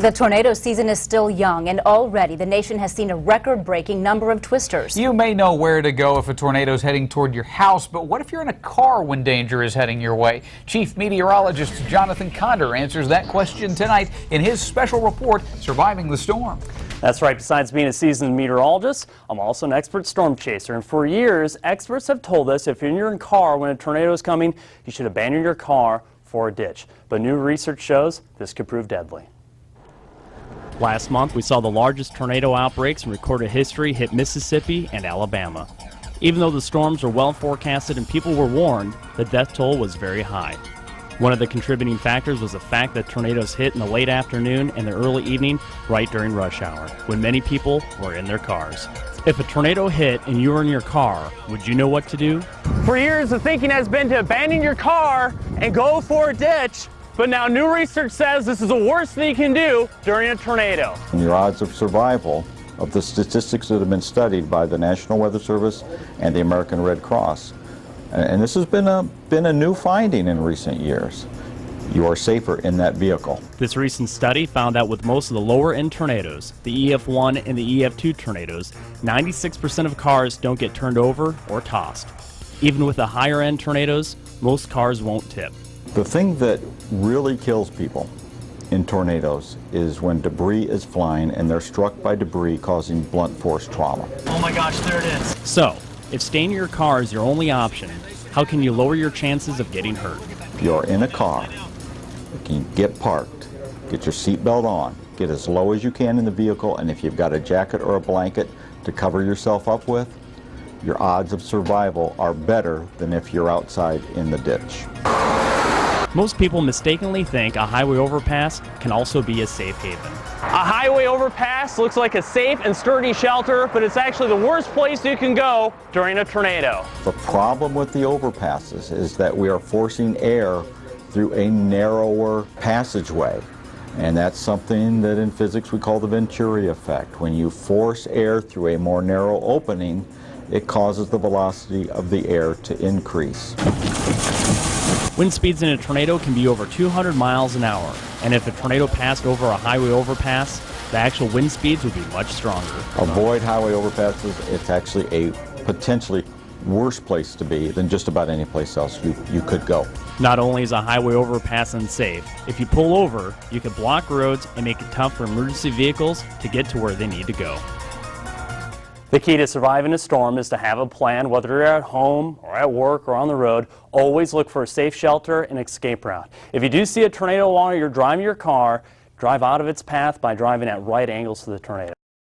The tornado season is still young, and already the nation has seen a record-breaking number of twisters. You may know where to go if a tornado is heading toward your house, but what if you're in a car when danger is heading your way? Chief Meteorologist Jonathan Conder answers that question tonight in his special report, Surviving the Storm. That's right. Besides being a seasoned meteorologist, I'm also an expert storm chaser. And for years, experts have told us if you're in your car when a tornado is coming, you should abandon your car for a ditch. But new research shows this could prove deadly. Last month, we saw the largest tornado outbreaks in recorded history hit Mississippi and Alabama. Even though the storms were well forecasted and people were warned, the death toll was very high. One of the contributing factors was the fact that tornadoes hit in the late afternoon and the early evening right during rush hour, when many people were in their cars. If a tornado hit and you were in your car, would you know what to do? For years, the thinking has been to abandon your car and go for a ditch. But now new research says this is the worst thing you can do during a tornado. Your odds of survival of the statistics that have been studied by the National Weather Service and the American Red Cross. And this has been a new finding in recent years. You are safer in that vehicle. This recent study found that with most of the lower end tornadoes, the EF1 and the EF2 tornadoes, 96% of cars don't get turned over or tossed. Even with the higher end tornadoes, most cars won't tip. The thing that really kills people in tornadoes is when debris is flying and they're struck by debris causing blunt force trauma. Oh my gosh, there it is. So, if staying in your car is your only option, how can you lower your chances of getting hurt? If you're in a car, you can get parked, get your seatbelt on, get as low as you can in the vehicle, and if you've got a jacket or a blanket to cover yourself up with, your odds of survival are better than if you're outside in the ditch. Most people mistakenly think a highway overpass can also be a safe haven. A highway overpass looks like a safe and sturdy shelter, but it's actually the worst place you can go during a tornado. The problem with the overpasses is that we are forcing air through a narrower passageway. And that's something that in physics we call the Venturi effect. When you force air through a more narrow opening, it causes the velocity of the air to increase. Wind speeds in a tornado can be over 200 miles an hour, and if a tornado passed over a highway overpass, the actual wind speeds would be much stronger. Avoid highway overpasses. It's actually a potentially worse place to be than just about any place else you could go. Not only is a highway overpass unsafe, if you pull over, you can block roads and make it tough for emergency vehicles to get to where they need to go. The key to surviving a storm is to have a plan, whether you're at home or at work or on the road. Always look for a safe shelter and escape route. If you do see a tornado while you're driving your car, drive out of its path by driving at right angles to the tornado.